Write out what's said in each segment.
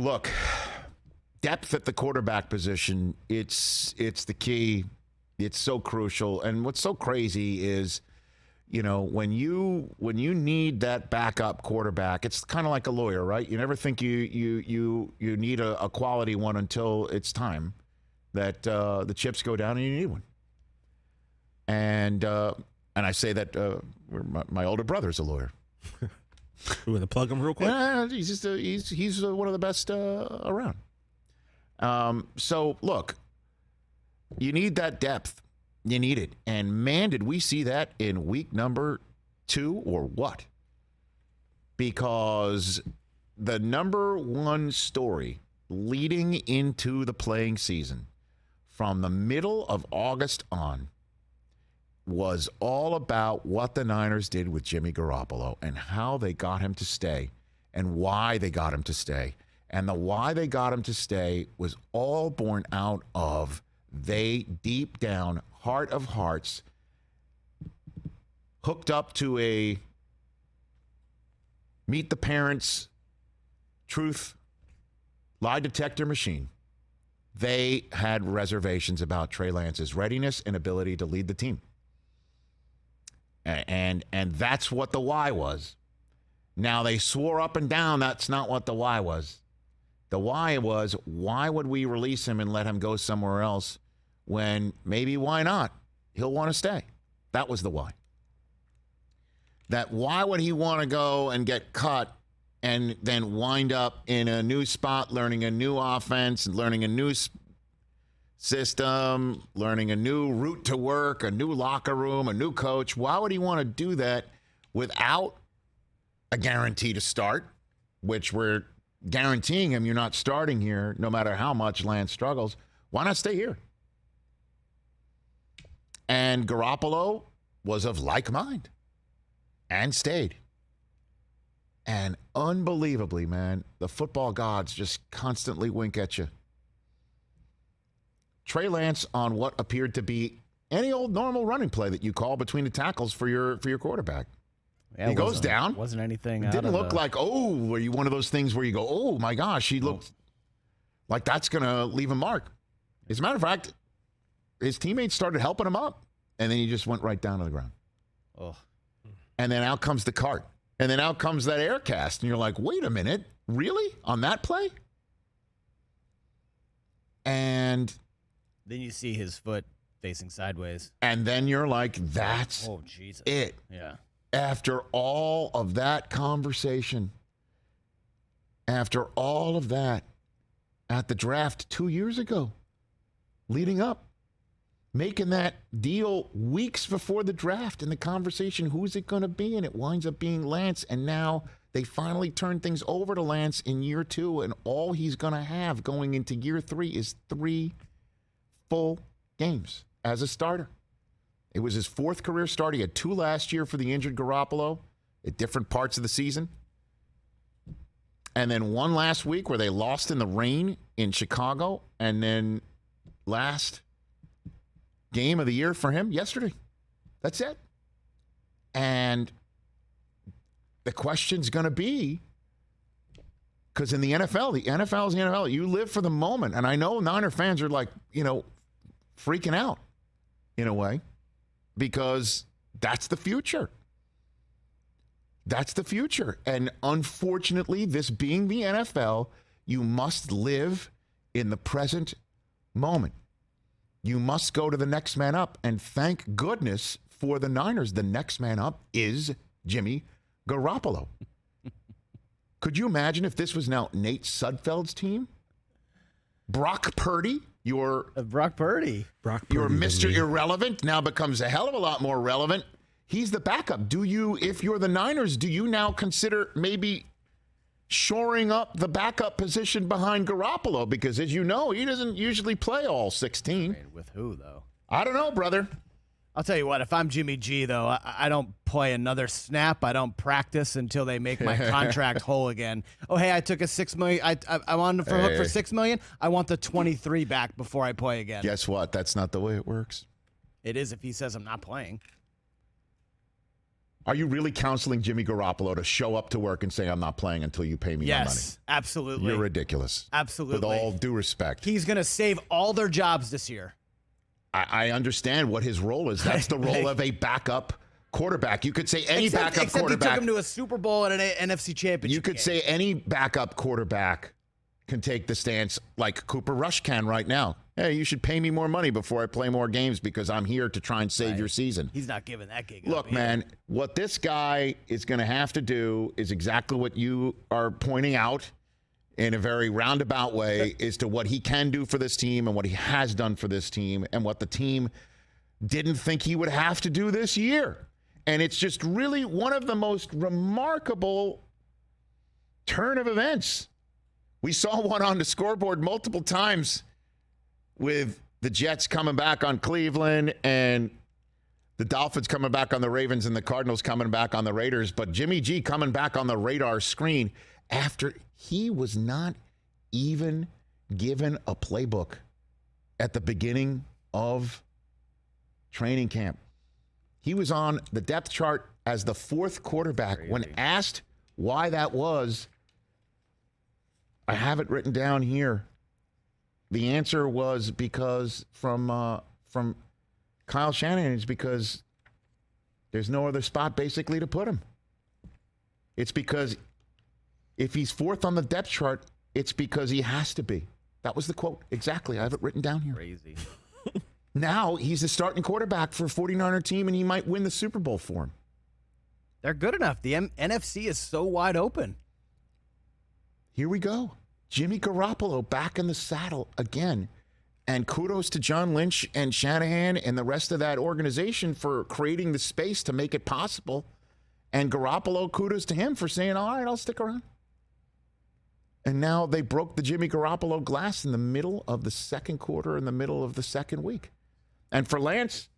Look, depth at the quarterback position, it's the key. It's so crucial. And what's so crazy is, when you need that backup quarterback, it's kind of like a lawyer, right? You never think you need a quality one until it's time that the chips go down and you need one. And I say that my older brother's a lawyer. We want to plug him real quick. He's just he's one of the best around. So look, you need that depth. You need it. And man, did we see that in week number 2 or what? Because the number one story leading into the playing season from the middle of August on was all about what the Niners did with Jimmy Garoppolo and how they got him to stay and why they got him to stay. And the why they got him to stay was all born out of they deep down, heart of hearts, hooked up to a meet the parents truth lie detector machine. They had reservations about Trey Lance's readiness and ability to lead the team. And that's what the why was. Now, they swore up and down that's not what the why was. The why was, why would we release him and let him go somewhere else when maybe why not? He'll want to stay. That was the why. That why would he want to go and get cut and then wind up in a new spot, learning a new offense, learning a new system, learning a new route to work, a new locker room, a new coach? Why would he want to do that without a guarantee to start, which we're guaranteeing him you're not starting here no matter how much Lance struggles? Why not stay here? And Garoppolo was of like mind and stayed. And unbelievably, man, the football gods just constantly wink at you. Trey Lance on what appeared to be any old normal running play that you call between the tackles for your quarterback. Yeah, he goes down. Wasn't anything. It didn't look like, were you one of those things where you go, oh my gosh, he looked like that's going to leave a mark. As a matter of fact, his teammates started helping him up, and then he just went right down to the ground. Oh. And then out comes the cart. And then out comes that air cast, and you're like, wait a minute, really? On that play? And then you see his foot facing sideways. And then you're like, that's Jesus. it. Yeah. After all of that conversation, after all of that, at the draft 2 years ago, leading up, making that deal weeks before the draft, and the conversation, who's it going to be? And it winds up being Lance. And now they finally turn things over to Lance in year 2, and all he's going to have going into year 3 is 3 full games as a starter. It was his 4th career start. He had 2 last year for the injured Garoppolo at different parts of the season. And then 1 last week where they lost in the rain in Chicago. And then last game of the year for him yesterday. That's it. And the question's going to be, because in the NFL is the NFL. You live for the moment. And I know Niner fans are like, freaking out in a way. Because that's the future. That's the future. And unfortunately, this being the NFL, you must live in the present moment. You must go to the next man up. And thank goodness for the Niners, the next man up is Jimmy Garoppolo. Could you imagine if this was now Nate Sudfeld's team? Brock Purdy? Brock Purdy. Your Mr. Irrelevant now becomes a hell of a lot more relevant. He's the backup. If you're the Niners, do you now consider maybe shoring up the backup position behind Garoppolo? Because as you know, he doesn't usually play all 16. With who, though? I don't know, brother. I'll tell you what, if I'm Jimmy G, though, I don't play another snap. I don't practice until they make my contract whole again. Oh, hey, I took a $6 million. I wanted for hook for $6 million. I want the 23 back before I play again. Guess what? That's not the way it works. It is if he says I'm not playing. Are you really counseling Jimmy Garoppolo to show up to work and say, I'm not playing until you pay me my money? Yes, absolutely. You're ridiculous. Absolutely. With all due respect. He's going to save all their jobs this year. I understand what his role is. That's the role of a backup quarterback. You could say any backup quarterback. Except he took him to a Super Bowl and an NFC Championship. You could say any backup quarterback can take the stance like Cooper Rush can right now. Hey, you should pay me more money before I play more games because I'm here to try and save your season. He's not giving that gig up. Look, man, what this guy is going to have to do is exactly what you are pointing out in a very roundabout way as to what he can do for this team and what he has done for this team and what the team didn't think he would have to do this year. And it's just really one of the most remarkable turn of events. We saw one on the scoreboard multiple times with the Jets coming back on Cleveland and the Dolphins coming back on the Ravens and the Cardinals coming back on the Raiders. But Jimmy G coming back on the radar screen after he was not even given a playbook at the beginning of training camp. He was on the depth chart as the fourth quarterback. Crazy. When asked why that was, I have it written down here. The answer was because from Kyle Shanahan is because there's no other spot basically to put him. It's because if he's fourth on the depth chart, it's because he has to be. That was the quote. Exactly. I have it written down here. Crazy. Now he's the starting quarterback for a 49er team, and he might win the Super Bowl for him. They're good enough. The NFC is so wide open. Here we go. Jimmy Garoppolo back in the saddle again. And kudos to John Lynch and Shanahan and the rest of that organization for creating the space to make it possible. And Garoppolo, kudos to him for saying, all right, I'll stick around. And now they broke the Jimmy Garoppolo glass in the middle of the second quarter, in the middle of the second week. And for Lance,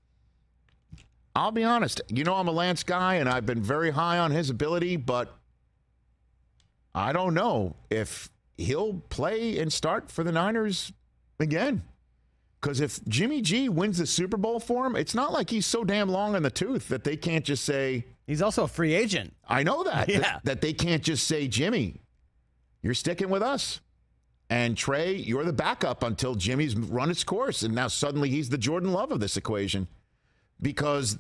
I'll be honest. You know I'm a Lance guy, and I've been very high on his ability, but I don't know if he'll play and start for the Niners again. Because if Jimmy G wins the Super Bowl for him, it's not like he's so damn long in the tooth that they can't just say... He's also a free agent. I know that. Yeah. That they can't just say, Jimmy, you're sticking with us. And Trey, you're the backup until Jimmy's run its course. And now suddenly he's the Jordan Love of this equation. Because,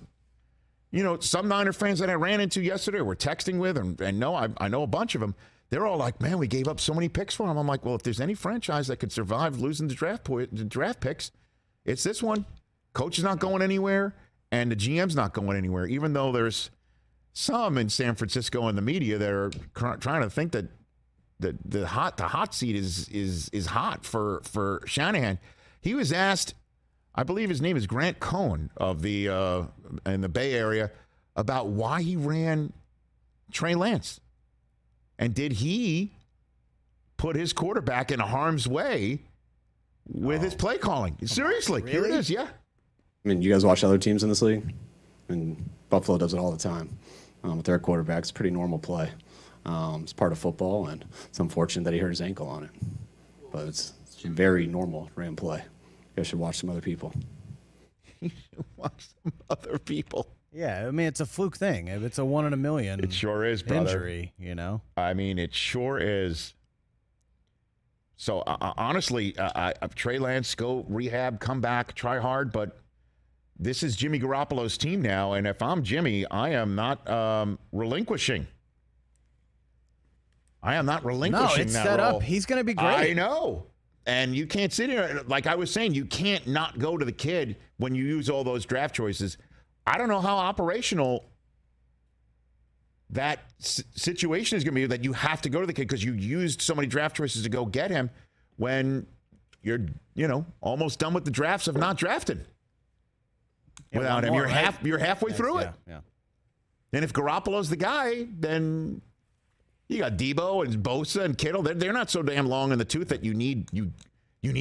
you know, some Niner fans that I ran into yesterday were texting with, and no, I know a bunch of them. They're all like, man, we gave up so many picks for him. I'm like, well, if there's any franchise that could survive losing the draft picks, it's this one. Coach is not going anywhere, and the GM's not going anywhere, even though there's some in San Francisco and the media that are trying to think that the hot seat is hot for Shanahan. He was asked, I believe his name is Grant Cohn of the in the Bay Area, about why he ran Trey Lance. And did he put his quarterback in harm's way with his play calling? Seriously, really? Here it is, yeah. I mean, you guys watch other teams in this league? And Buffalo does it all the time. With their quarterbacks, pretty normal play. It's part of football, and it's unfortunate that he hurt his ankle on it. But it's very normal ran play. You guys should watch some other people. You should watch some other people. Yeah, I mean, it's a fluke thing. It's a 1 in a million. It sure is, brother. Injury, you know? I mean, it sure is. So, honestly, Trey Lance, go rehab, come back, try hard, but this is Jimmy Garoppolo's team now, and if I'm Jimmy, I am not relinquishing. I am not relinquishing No, it's that set role. up. He's going to be great. I know. And you can't sit here, like I was saying, you can't not go to the kid when you use all those draft choices. I don't know how operational that situation is going to be, that you have to go to the kid because you used so many draft choices to go get him when you're, almost done with the drafts of not drafting without him. You're halfway through it. Yeah. And if Garoppolo's the guy, then you got Debo and Bosa and Kittle. They're not so damn long in the tooth that you need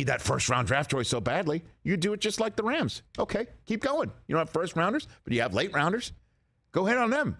that first-round draft choice so badly. You do it just like the Rams. Okay, keep going. You don't have first-rounders, but you have late-rounders. Go ahead on them.